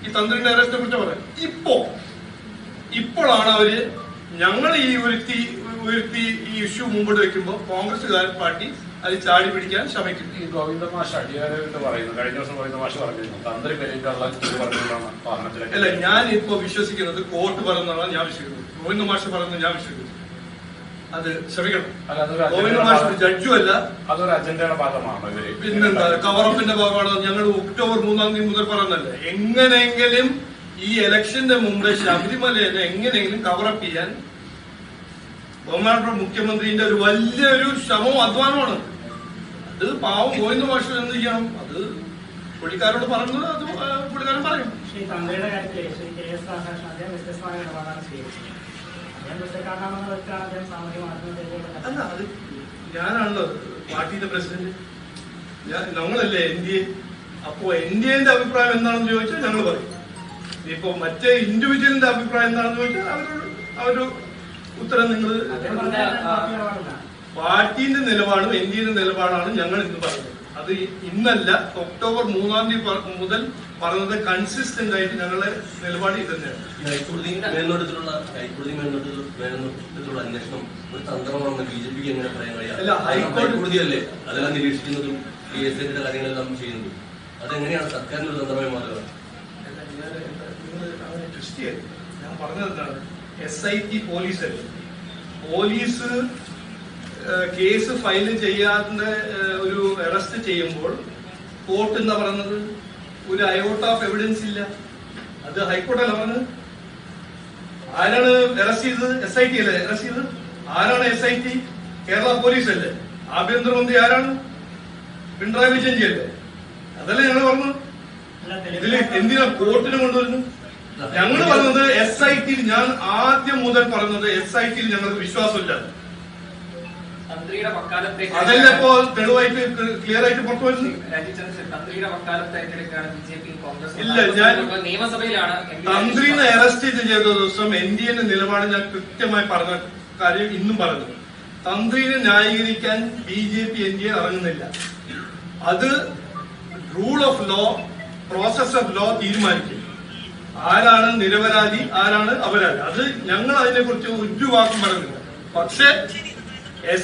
ഈ തന്ത്രിയുടെ അറസ്റ്റിനെ കുറിച്ച് പറയാം. ഇപ്പോഴാണ് അവര് ഞങ്ങൾ ഈ ഉയർത്തി ഈ ഇഷ്യൂ മുമ്പോട്ട് വെക്കുമ്പോൾ കോൺഗ്രസ് പാർട്ടി അത് ചാടി പിടിക്കാൻ ശ്രമിക്കും. ഈ ഗോവിന്ദ മാഷ് അടിയാരെന്ന് പറയുന്നു, കഴിഞ്ഞ ദിവസം ഗോവിന്ദ മാഷ് പറഞ്ഞിരുന്നു തന്ത്രി അല്ല, ഞാൻ ഇപ്പൊ വിശ്വസിക്കുന്നത് കോർട്ട് പറയുന്നതാണ് ഞാൻ വിശ്വസിക്കുന്നത്. ഗോവിന്ദ മാഷ് പറയുന്നത് ഞാൻ വിശ്വസിക്കുന്നു. അത് ശ്രമിക്കണം. ഗോവിന്ദ മാഷ് ഒരു ജഡ്ജും അല്ല, അതൊരു അജണ്ടയുടെ ഭാഗമാണ്. പിന്നെന്താ കവറപ്പിന്റെ ഭാഗമാണ്. ഞങ്ങൾ ഒക്ടോബർ 3 മുതൽ പറയുന്നല്ലേ, എങ്ങനെയെങ്കിലും ഈ ഇലക്ഷന്റെ മുമ്പ് ശബരിമലയെ എങ്ങനെയെങ്കിലും കവറപ്പ് ചെയ്യാൻ ബഹുമാനപ്പെട്ട മുഖ്യമന്ത്രിന്റെ ഒരു വലിയൊരു ശ്രമവും അധ്വാനമാണ്. അത് പാവം ഗോവിന്ദ മാഷ് എന്ത് ചെയ്യണം, അത് പുള്ളിക്കാരോട് പറഞ്ഞത് അത് പുള്ളിക്കാരൻ പറയും. തന്ത്രിയുടെ കാര്യത്തിൽ ശ്രീ KS രാധാകൃഷ്ണൻ വ്യത്യസ്തമായ നിലപാടാണ് സ്വീകരിച്ചത്. അല്ല, അത് ഞാനാണല്ലോ പാർട്ടിയുടെ പ്രസിഡന്റ്, ഞങ്ങളല്ലേ NDA. അപ്പോ NDAന്റെ അഭിപ്രായം എന്താണെന്ന് ചോദിച്ചാൽ ഞങ്ങൾ പറയും. ഇപ്പൊ മറ്റേ ഇൻഡിവിജ്വലിന്റെ അഭിപ്രായം എന്താണെന്ന് ചോദിച്ചാൽ അവര് ഉത്തരം നിങ്ങൾ പാർട്ടിന്റെ നിലപാടും NDAന്റെ നിലപാടാണ് ഞങ്ങൾ ഇന്ന് പറയുന്നത്. അത് ഇന്നല്ല, ഒക്ടോബർ 3 മുതൽ പറഞ്ഞത് കൺസിസ്റ്റന്റ് ആയിട്ട് ഞങ്ങളുടെ നിലപാട് ഇത് തന്നെയാണ്. ഹൈക്കോടതി മേൽനോട്ടത്തിലുള്ള അന്വേഷണം ഒരു തന്ത്രമാണെന്ന് BJPക്ക് എങ്ങനെ പറയാൻ കഴിയാം? ഹൈക്കോടതിയല്ലേ അതെല്ലാം നിരീക്ഷിക്കുന്നതും PSIയുടെ കാര്യങ്ങളെല്ലാം ചെയ്യുന്നതും, അതെങ്ങനെയാണ് സർക്കാരിന്റെ ഒരു തന്ത്രമായി മാറുക? ഞാൻ പറഞ്ഞതാണ്, SIT പോലീസല്ലേ, പോലീസ് കേസ് ഫയൽ ചെയ്യാതെ ഒരു അറസ്റ്റ് ചെയ്യുമ്പോൾ കോർട്ട് എന്താ പറയുന്നത്, ഒരു അയോട്ട ഓഫ് എവിഡൻസ് ഇല്ല. അത് ഹൈക്കോടതിയല്ല പറഞ്ഞത്. ആരാണ് അറസ്റ്റ് ചെയ്തത്? SIT അല്ലേ അറസ്റ്റ് ചെയ്തത്? ആരാണ് SIT? കേരള പോലീസ് അല്ലേ. ആഭ്യന്തരമന്ത്രി ആരാണ്? പിണറായി വിജയൻ അല്ലേ. അതല്ലേ ഞങ്ങൾ പറഞ്ഞു. ഇതില് എന്തിനാ കോർട്ടിന് കൊണ്ടുവരുന്നു? ഞങ്ങൾ പറഞ്ഞത് SIT, ഞാൻ ആദ്യം മുതൽ പറഞ്ഞത് SIT ഞങ്ങൾക്ക് വിശ്വാസമില്ല. അതല്ല ഇപ്പോ തെളിവായിട്ട് ക്ലിയർ ആയിട്ട് പുറത്തു വരുന്നു. ഇല്ല, ഞാൻ തന്ത്രിനെ അറസ്റ്റ് ചെയ്ത ദിവസം NDAന്റെ നിലപാട് ഞാൻ കൃത്യമായി പറഞ്ഞ കാര്യം ഇന്നും പറഞ്ഞു. തന്ത്രിനെ ന്യായീകരിക്കാൻ BJP NDA ഇറങ്ങുന്നില്ല. അത് rule of law, process of law തീരുമാനിക്കും. ആരാണ് നിരപരാധി, ആരാണ് അപരാധി. അത് ഞങ്ങൾ അതിനെ കുറിച്ച് ഒരു വാക്കും പറയുന്നില്ല. പക്ഷെ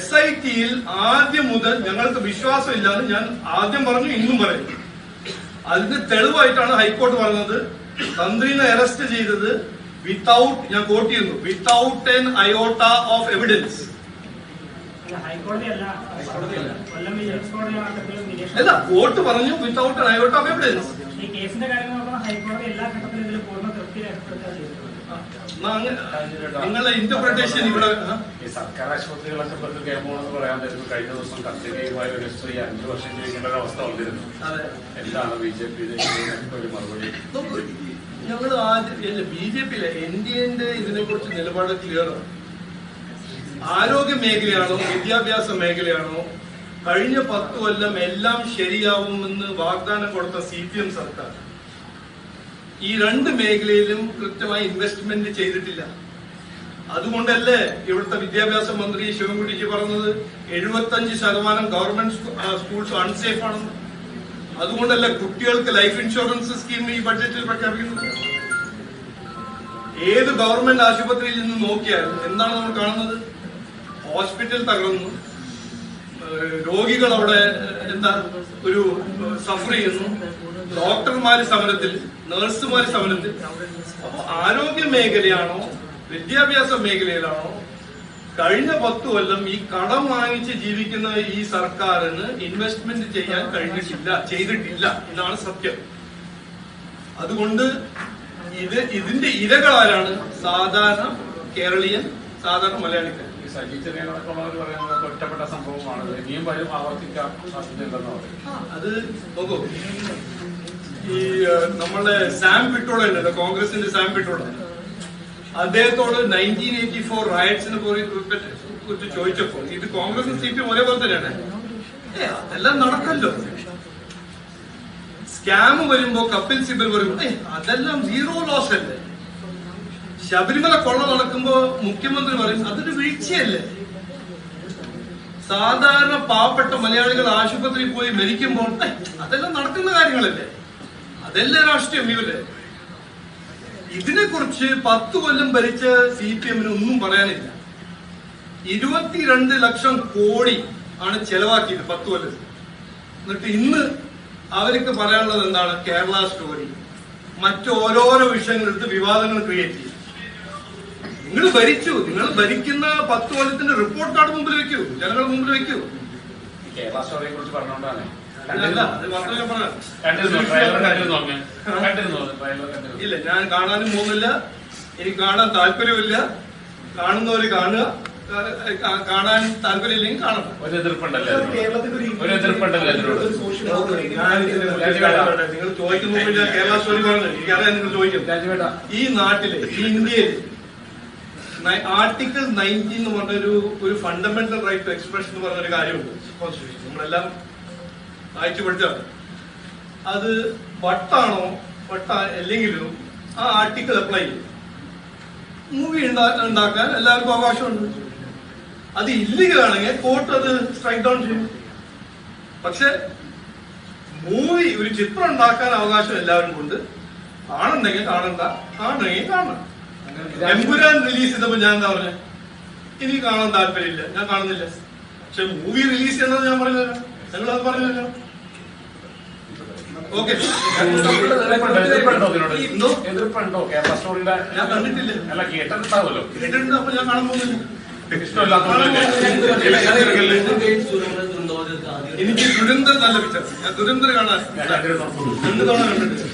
SITയിൽ ആദ്യം മുതൽ ഞങ്ങൾക്ക് വിശ്വാസമില്ലാന്ന് ഞാൻ ആദ്യം പറഞ്ഞു, ഇന്നും പറയും. അതിന് തെളിവായിട്ടാണ് ഹൈക്കോടതി പറഞ്ഞത് തന്ത്രിനെ അറസ്റ്റ് ചെയ്തത് വിത്തൗട്ട്, ഞാൻ കോട്ട് ചെയ്യുന്നു, വിത്തൗട്ട് എൻ അയോട്ട ഓഫ് എവിഡൻസ്. അല്ല, കോർട്ട് പറഞ്ഞു വിത്തൗട്ട് എൻ അയോട്ട ഓഫ് എവിഡൻസ്. നിങ്ങളുടെ ഇന്റർപ്രിട്ടേഷൻ ഇവിടെ സർക്കാർ ആശുപത്രികളൊക്കെ കേൾക്കണമെന്ന് പറയാൻ തരുന്നു. കഴിഞ്ഞ ദിവസം കർഷകയുമായ ഒരു സ്ത്രീ 5 വർഷം ചോദിക്കേണ്ട ഒരു അവസ്ഥ വന്നിരുന്നു. എന്താണ് BJPയുടെ ഒരു മറുപടി? ഞങ്ങൾ ആദ്യം BJPയിലെ NDAന്റെ ഇതിനെ കുറിച്ച് നിലപാട് ക്ലിയർ ആണ്. ആരോഗ്യ മേഖലയാണോ വിദ്യാഭ്യാസ മേഖലയാണോ, കഴിഞ്ഞ 10 കൊല്ലം എല്ലാം ശരിയാവുമെന്ന് വാഗ്ദാനം കൊടുത്ത CPM സർക്കാർ ഈ 2 മേഖലയിലും കൃത്യമായി ഇൻവെസ്റ്റ്മെന്റ് ചെയ്തിട്ടില്ല. അതുകൊണ്ടല്ലേ ഇവിടുത്തെ വിദ്യാഭ്യാസ മന്ത്രി ശിവൻകുട്ടിജി പറഞ്ഞത് 75% ഗവൺമെന്റ് സ്കൂൾസ് അൺസേഫ് ആണെന്ന്. അതുകൊണ്ടല്ലേ കുട്ടികൾക്ക് ലൈഫ് ഇൻഷുറൻസ് സ്കീം ഈ ബഡ്ജറ്റിൽ പ്രഖ്യാപിക്കുന്നത്. ഏത് ഗവൺമെന്റ് ആശുപത്രിയിൽ നിന്ന് നോക്കിയാൽ എന്താണ് നമ്മൾ കാണുന്നത്? ഹോസ്പിറ്റൽ തകർന്നു, രോഗികൾ അവിടെ എന്താ ഒരു സഫർ ചെയ്യുന്നു, ഡോക്ടർമാര് സമരത്തിൽ, നഴ്സുമാര് സമരത്തിൽ. അപ്പൊ ആരോഗ്യ മേഖലയാണോ വിദ്യാഭ്യാസ മേഖലയിലാണോ കഴിഞ്ഞ 10 കൊല്ലം ഈ കടം വാങ്ങിച്ച് ജീവിക്കുന്ന ഈ സർക്കാരിന് ഇൻവെസ്റ്റ്മെന്റ് ചെയ്യാൻ ചെയ്തിട്ടില്ല. ഇതാണ് സത്യം. അതുകൊണ്ട് ഇതിന്റെ ഇരകളാരാണ്? സാധാരണ കേരളീയൻ, സാധാരണ മലയാളികൾ. സജി ചെറിയനടക്കമുള്ളവർ പറയുന്നത് ഒറ്റപ്പെട്ട സംഭവമാണ്, ഇനിയും വരും ആവർത്തിക്കാൻ സാധ്യതയുണ്ടെന്ന് പറയും. അത് നോക്കൂ, ഈ നമ്മളെ സാം പിട്രോഡ ഉണ്ടല്ലോ, കോൺഗ്രസിന്റെ സാം പിട്രോഡ, അദ്ദേഹത്തോട് 1984 റയറ്റ്സിനെ കുറിച്ച് ചോദിച്ചപ്പോ ഇത് കോൺഗ്രസും CPM ഒരേപോലെ തന്നെയാണ്. അതെല്ലാം നടക്കല്ലോ. സ്കാം വരുമ്പോ, കപിൽ സിബൽ വരുമ്പോ അതെല്ലാം സീറോ ലോസ് അല്ലേ. ശബരിമല കൊള്ള നടക്കുമ്പോ മുഖ്യമന്ത്രി പറയും അതൊരു വീഴ്ചയല്ലേ. സാധാരണ പാവപ്പെട്ട മലയാളികൾ ആശുപത്രിയിൽ പോയി മരിക്കുമ്പോൾ അതെല്ലാം നടക്കുന്ന കാര്യങ്ങളല്ലേ. അതെല്ലാം രാഷ്ട്രീയം. ഇവര് ഇതിനെക്കുറിച്ച് 10 കൊല്ലം ഭരിച്ച CPM-ന് ഒന്നും പറയാനില്ല. 22 ലക്ഷം കോടി ആണ് ചെലവാക്കിയത് 10 കൊല്ലം. എന്നിട്ട് ഇന്ന് അവർക്ക് പറയാനുള്ളത് എന്താണ്? കേരള സ്റ്റോറി, മറ്റോരോരോ വിഷയങ്ങളെടുത്ത് വിവാദങ്ങൾ ക്രിയേറ്റ് ചെയ്യും. നിങ്ങൾ ഭരിച്ചു, നിങ്ങൾ ഭരിക്കുന്ന 10 കൊല്ലത്തിന്റെ റിപ്പോർട്ട് കാർഡ് മുമ്പിൽ വെക്കൂ, ജനങ്ങളുടെ മുമ്പിൽ വെക്കൂ. കേരള സ്റ്റോറിയെ കുറിച്ച് പറഞ്ഞുകൊണ്ടാണ് ഇല്ല, ഞാൻ കാണാനും പോകുന്നില്ല, എനിക്ക് കാണാൻ താല്പര്യമില്ല. കാണുന്നവര് കാണുക, കാണാൻ താല്പര്യമില്ലെങ്കിൽ കാണണം. ഒരു എതിർപ്പുണ്ടല്ലോ, നിങ്ങൾ ചോദിക്കുന്ന കേരള സ്റ്റോറി പറഞ്ഞു, എനിക്കറിയാം നിങ്ങൾ ചോദിക്കും. ഈ നാട്ടില്, ഈ ഇന്ത്യയില് ആർട്ടിക്കിൾ 19 എന്ന് പറഞ്ഞൊരു ഫണ്ടമെന്റൽ റൈറ്റ് ടു എക്സ്പ്രഷൻ എന്ന് പറഞ്ഞൊരു കാര്യമുണ്ട് കോൺസ്റ്റിറ്റ്യൂഷൻ. നമ്മളെല്ലാം വായിച്ചു പഠിച്ചാണ്. അത് വട്ടാണോ അല്ലെങ്കിലും ആ ആർട്ടിക്കിൾ അപ്ലൈ ചെയ്യും. മൂവി ഉണ്ടാക്കാൻ എല്ലാവർക്കും അവകാശമുണ്ട്. അത് ഇല്ലീഗൽ ആണെങ്കിൽ കോർട്ട് അത് സ്ട്രൈക്ക് ഡൗൺ ചെയ്യും. പക്ഷെ മൂവി, ഒരു ചിത്രം ഉണ്ടാക്കാൻ അവകാശം എല്ലാവർക്കും ഉണ്ട്. കാണുന്നെങ്കിൽ കാണണ്ട, കാണണമെങ്കിൽ കാണണം. എമ്പുരാൻ റിലീസ് ചെയ്തപ്പോ ഞാൻ എന്താ പറഞ്ഞ, എനിക്ക് കാണാൻ താല്പര്യമില്ല, ഞാൻ കാണുന്നില്ല. പക്ഷെ മൂവി റിലീസ് ചെയ്യണമെന്ന് ഞാൻ പറഞ്ഞല്ലോ, ഞങ്ങളത് പറഞ്ഞല്ലോ. ഓക്കെ, എതിർപ്പുണ്ടോ കേരള സ്റ്റോറിയുടെ? ഞാൻ കണ്ടിട്ടില്ല. അല്ല, കേട്ടിട്ടുണ്ടാവുമല്ലോ. കേട്ടിട്ടുണ്ട്, അപ്പൊ ഞാൻ കാണാൻ പോകുന്നില്ല. എനിക്ക് ദുരന്തർ നല്ല പിക്ചർ, ഞാൻ ദുരന്തർ കാണാൻ 2 തവണ കണ്ടിട്ടുണ്ട്.